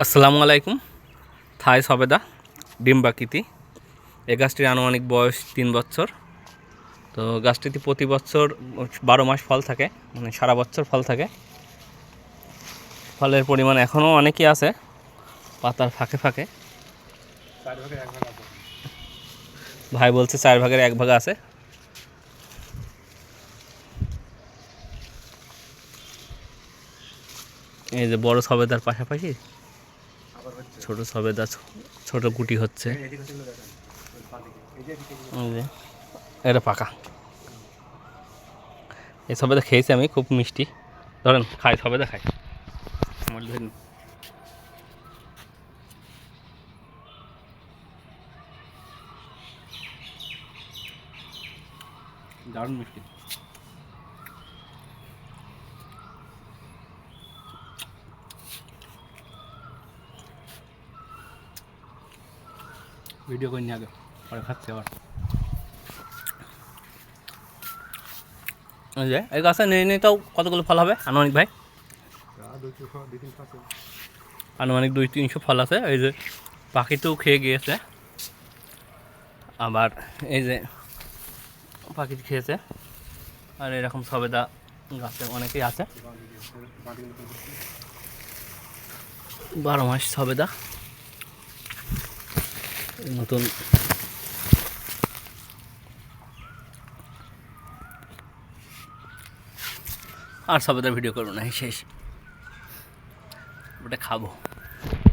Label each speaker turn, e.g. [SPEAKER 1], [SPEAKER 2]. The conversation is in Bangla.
[SPEAKER 1] আসসালামু আলাইকুম। থাই সবেদা ডিম বাকিতি। এই গাছটির আনুমানিক বয়স 3 বছর। তো গাছটিতে প্রতি বছর 12 মাস ফল থাকে, মানে সারা বছর ফল থাকে। ফলের পরিমাণ এখনও অনেকই আছে পাতার ফাঁকে ফাঁকে। ভাই বলছে 4 ভাগের 1 ভাগ আছে। এই যে বড় সবেদার পাশাপাশি ছোট সবেদা, ছোট গুটি হচ্ছে। এটা পাকা। এই সবেদা খেয়েছি আমি, খুব মিষ্টি। ধরেন খাই, সবেদা খাই। আমার ধরেন দারুণ মিষ্টি। ভিডিও করে নিয়ে আগে পরে খাচ্ছি আবার। এই যে এই গাছে নিয়ে তাও কতগুলো ফল হবে আনুমানিক ভাই? আনুমানিক 200-300 ফল আছে। এই যে পাখিতেও খেয়ে গিয়েছে, আবার এই যে পাখি খেয়েছে। আর এরকম সবেদা গাছে অনেকেই আছে। 12 মাস সবেদা নতুন। আর সবেদার ভিডিও করবো না, শেষ। ওটা খাবো।